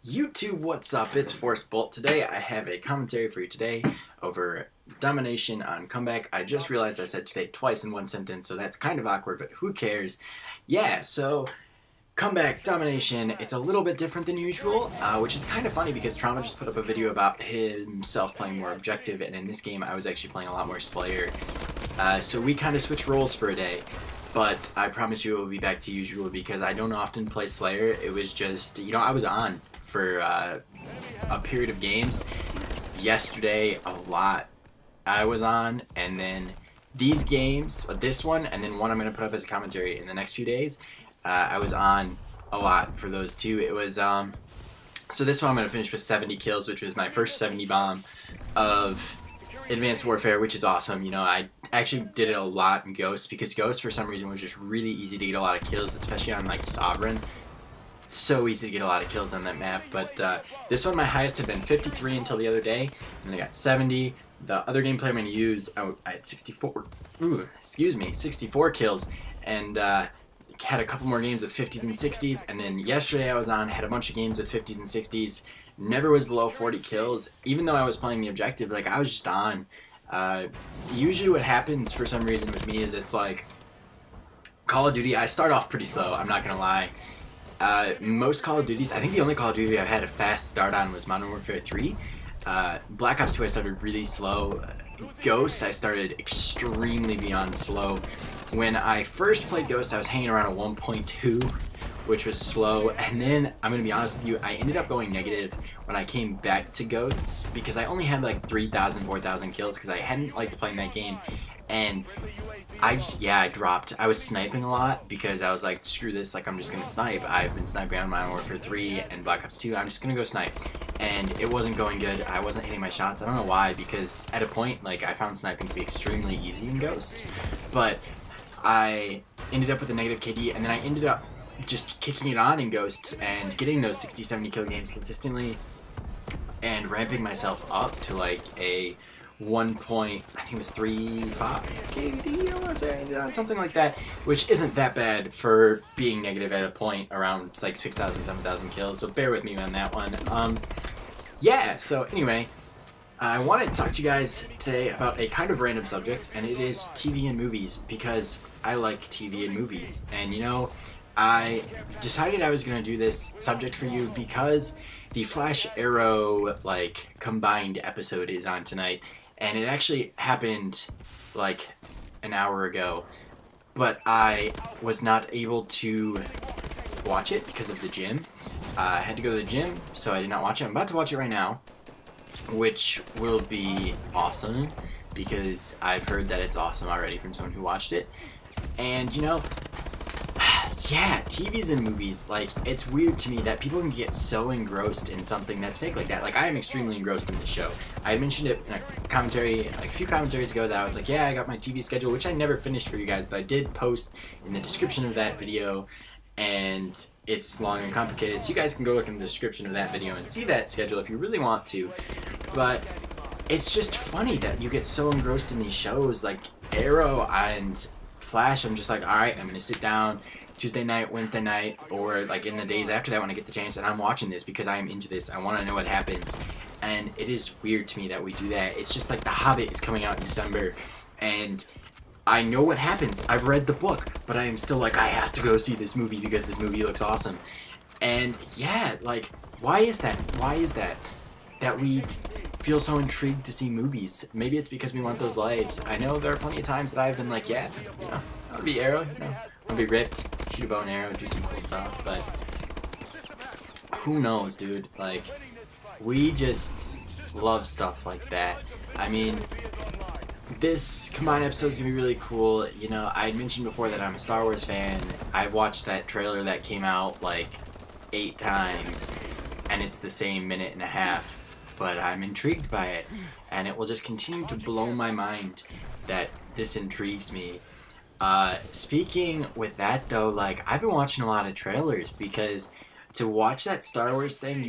YouTube, what's up? It's ForceBolt. Today I have a commentary for you today over domination on comeback. I just realized I said today twice in one sentence, so that's kind of awkward, but who cares? Yeah, so comeback domination, it's a little bit different than usual, which is kind of funny because Trauma just put up a video about himself playing more objective, and in this game I was actually playing a lot more Slayer. So we kind of switched roles for a day. But I promise you it will be back to usual because I don't often play Slayer. It was just, I was on for a period of games. Yesterday, a lot I was on, and then these games, this one, and then one I'm going to put up as a commentary in the next few days, I was on a lot for those two. It was, so this one I'm going to finish with 70 kills, which was my first 70 bomb of Advanced Warfare, which is awesome. I actually did it a lot in Ghost because Ghost for some reason was just really easy to get a lot of kills, especially on like Sovereign. It's so easy to get a lot of kills on that map. But this one, my highest had been 53 until the other day, and I got 70. The other gameplay I'm going to use, I had 64. 64 kills, and had a couple more games with 50s and 60s. And then yesterday I was on, had a bunch of games with 50s and 60s. Never was below 40 kills, even though I was playing the objective. Like, I was just on. Usually what happens for some reason with me is it's like Call of Duty, I start off pretty slow, I'm not gonna lie. Most Call of Duties, I think the only Call of Duty I've had a fast start on was Modern Warfare 3. Black Ops 2 I started really slow. Ghost I started extremely beyond slow. When I first played Ghost I was hanging around a 1.2, which was slow, and then I'm gonna be honest with you, I ended up going negative when I came back to Ghosts because I only had like 3,000, 4,000 kills because I hadn't liked playing that game, and I dropped. I was sniping a lot because I was like, screw this, like I'm just gonna snipe. I've been sniping on Modern Warfare 3 and Black Ops 2, I'm just gonna go snipe, and it wasn't going good. I wasn't hitting my shots. I don't know why, because at a point, like, I found sniping to be extremely easy in Ghosts, but I ended up with a negative KD, and then I ended up just kicking it on in Ghosts and getting those 60, 70 kill games consistently and ramping myself up to like a 1.35 KD, I want to say, something like that, which isn't that bad for being negative at a point around like 6,000, 7,000 kills, so bear with me on that one. Yeah, so anyway, I wanted to talk to you guys today about a kind of random subject, and it is TV and movies, because I like TV and movies, and I decided I was going to do this subject for you because the Flash Arrow like combined episode is on tonight, and it actually happened like an hour ago, but I was not able to watch it because of the gym. I had to go to the gym, so I did not watch it. I'm about to watch it right now, which will be awesome because I've heard that it's awesome already from someone who watched it. And yeah, TVs and movies, like, it's weird to me that people can get so engrossed in something that's fake like that. Like, I am extremely engrossed in this show. I mentioned it in a commentary, like a few commentaries ago, that I was like, yeah, I got my TV schedule, which I never finished for you guys, but I did post in the description of that video, and it's long and complicated, so you guys can go look in the description of that video and see that schedule if you really want to. But it's just funny that you get so engrossed in these shows, like Arrow and Flash. I'm just like, alright, I'm gonna sit down Tuesday night, Wednesday night, or like in the days after that when I get the chance, and I'm watching this because I am into this. I want to know what happens, and it is weird to me that we do that. It's just like The Hobbit is coming out in December, and I know what happens. I've read the book, but I am still like, I have to go see this movie because this movie looks awesome. And yeah, like, why is that? Why is that we feel so intrigued to see movies? Maybe it's because we want those lives. I know there are plenty of times that I've been like, yeah, I want to be Arrow, I want to be ripped, shoot a bow and arrow, do some cool stuff, but who knows, dude? Like, we just love stuff like that. I mean, this combined episode is going to be really cool. I had mentioned before that I'm a Star Wars fan. I watched that trailer that came out like 8 times, and it's the same minute and a half, but I'm intrigued by it, and it will just continue to blow my mind that this intrigues me. Speaking with that though, like, I've been watching a lot of trailers because to watch that Star Wars thing,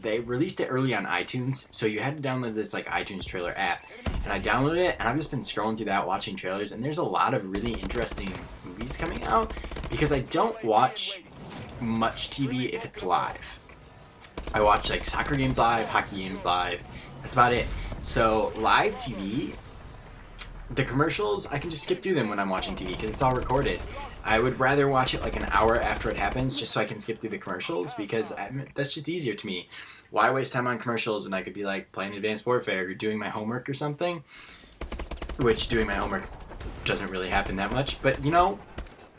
they released it early on iTunes, so you had to download this like iTunes trailer app, and I downloaded it, and I've just been scrolling through that watching trailers, and there's a lot of really interesting movies coming out because I don't watch much TV if it's live. I watch like soccer games live, hockey games live. That's about it. So live TV, the commercials, I can just skip through them when I'm watching TV because it's all recorded. I would rather watch it like an hour after it happens just so I can skip through the commercials because that's just easier to me. Why waste time on commercials when I could be like playing Advanced Warfare or doing my homework or something? Which doing my homework doesn't really happen that much, but you know,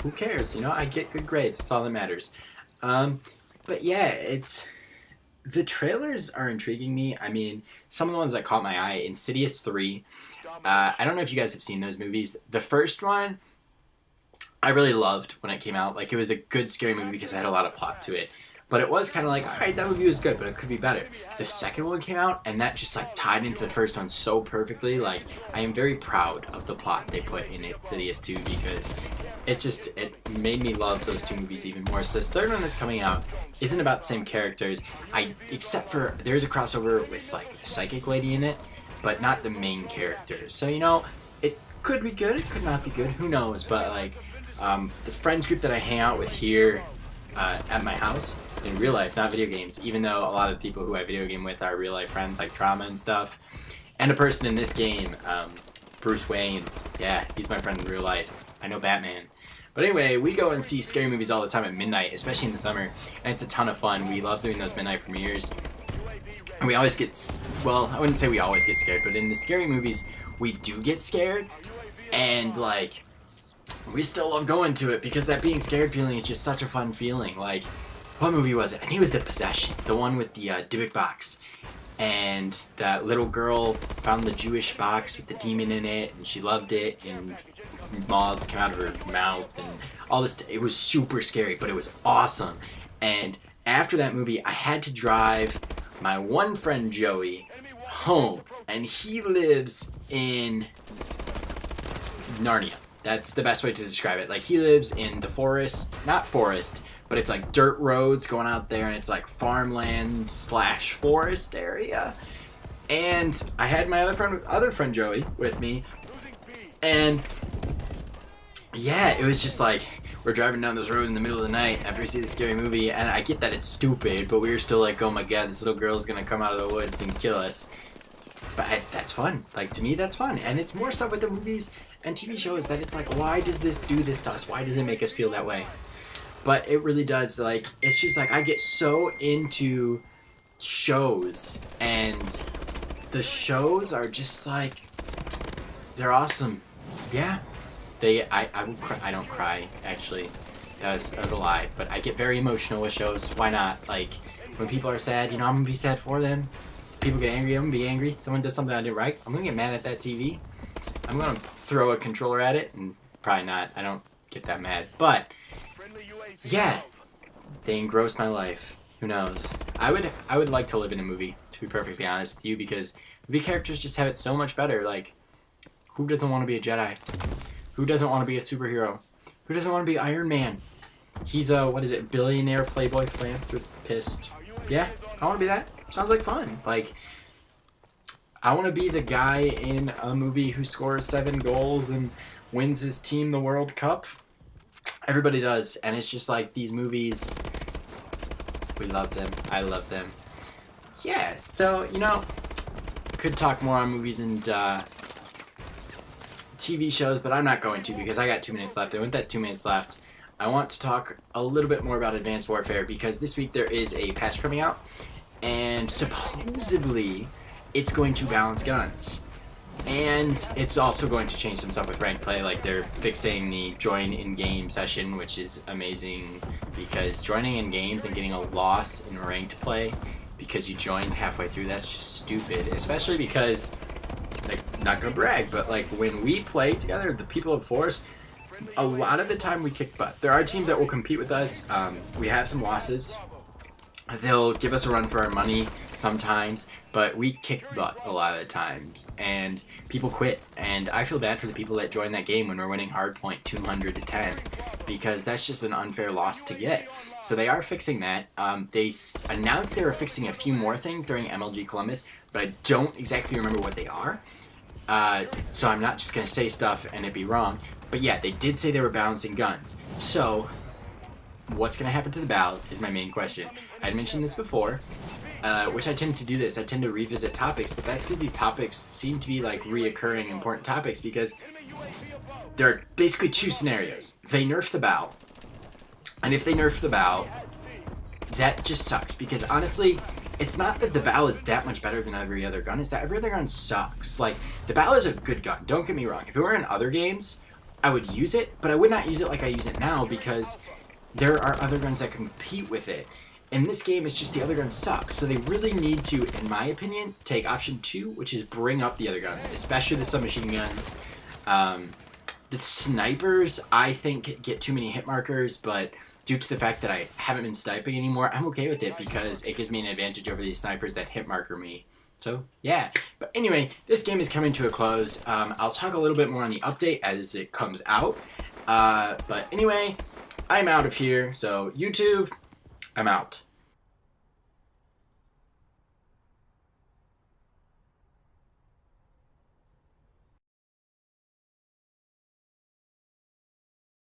who cares? You know, I get good grades. That's all that matters. But yeah, the trailers are intriguing me. I mean, some of the ones that caught my eye, Insidious 3. I don't know if you guys have seen those movies. The first one, I really loved when it came out. Like, it was a good scary movie because it had a lot of plot to it. But it was kind of like, alright, that movie was good, but it could be better. The second one came out, and that just, like, tied into the first one so perfectly. Like, I am very proud of the plot they put in Insidious 2 because it made me love those two movies even more. So this third one that's coming out isn't about the same characters, except for there's a crossover with, like, the psychic lady in it, but not the main characters. So, you know, it could be good, it could not be good, who knows, but, like, the friends group that I hang out with here at my house in real life, not video games, even though a lot of the people who I video game with are real life friends like Trauma and stuff, and a person in this game, Bruce Wayne, yeah, he's my friend in real life. I know Batman. But anyway, we go and see scary movies all the time at midnight, especially in the summer, and it's a ton of fun. We love doing those midnight premieres. And we always get, well, I wouldn't say we always get scared, but in the scary movies, we do get scared, and like, we still love going to it because that being scared feeling is just such a fun feeling. Like, what movie was it? I think it was The Possession, the one with the Dybbuk box. And that little girl found the Jewish box with the demon in it, and she loved it, and moths came out of her mouth, and all this. It was super scary, but it was awesome. And after that movie, I had to drive my one friend Joey home, and he lives in Narnia. That's the best way to describe it. Like, he lives in the forest, not forest, but it's like dirt roads going out there, and it's like farmland / forest area. And I had my other friend Joey with me, and yeah, it was just like, we're driving down this road in the middle of the night after we see the scary movie, and I get that it's stupid, but we were still like, oh my god, this little girl's gonna come out of the woods and kill us. But that's fun. Like, to me, that's fun. And it's more stuff with the movies and TV shows that it's like, why does this do this to us? Why does it make us feel that way? But it really does. Like, it's just like, I get so into shows, and the shows are just like, they're awesome. Yeah. I will cry. I don't cry, actually. That was a lie. But I get very emotional with shows. Why not? Like, when people are sad, you know, I'm gonna be sad for them. People get angry, I'm gonna be angry. Someone does something I did right, I'm gonna get mad at that TV. I'm gonna throw a controller at it, and probably not. I don't get that mad. But yeah, they engross my life. Who knows? I would like to live in a movie, to be perfectly honest with you, because movie characters just have it so much better. Like, who doesn't want to be a Jedi? Who doesn't want to be a superhero? Who doesn't want to be Iron Man? He's a, what is it, billionaire playboy philanthropist. Yeah, I want to be that. Sounds like fun. Like, I want to be the guy in a movie who scores 7 goals and wins his team the World Cup. Everybody does, and it's just like, these movies, we love them. I love them. Yeah, so, you know, could talk more on movies and TV shows, but I'm not going to because I got 2 minutes left. And with that 2 minutes left, I want to talk a little bit more about Advanced Warfare because this week there is a patch coming out, and supposedly it's going to balance guns. And it's also going to change some stuff with ranked play, like they're fixing the join in-game session, which is amazing because joining in games and getting a loss in ranked play because you joined halfway through, that's just stupid, especially because, like, not gonna brag, but like when we play together, the people of Force, a lot of the time we kick butt. There are teams that will compete with us. We have some losses. They'll give us a run for our money sometimes, but we kick butt a lot of the times, and people quit. And I feel bad for the people that join that game when we're winning hardpoint 200 to 10, because that's just an unfair loss to get. So they are fixing that. They announced they were fixing a few more things during MLG Columbus, but I don't exactly remember what they are. So I'm not just going to say stuff and it be wrong. But yeah, they did say they were balancing guns. So what's going to happen to the BAL is my main question. I had mentioned this before, which I tend to do this. I tend to revisit topics, but that's because these topics seem to be like reoccurring important topics because there are basically two scenarios. They nerf the BAL, and if they nerf the BAL, that just sucks because honestly, it's not that the BAL is that much better than every other gun, it's that every other gun sucks. Like, the BAL is a good gun, don't get me wrong. If it were in other games, I would use it, but I would not use it like I use it now because there are other guns that compete with it. In this game, it's just the other guns suck. So they really need to, in my opinion, take option 2, which is bring up the other guns, especially the submachine guns. The snipers, I think, get too many hit markers, but due to the fact that I haven't been sniping anymore, I'm okay with it because it gives me an advantage over these snipers that hit marker me. So, yeah. But anyway, this game is coming to a close. I'll talk a little bit more on the update as it comes out. But anyway, I'm out of here. So, YouTube, I'm out.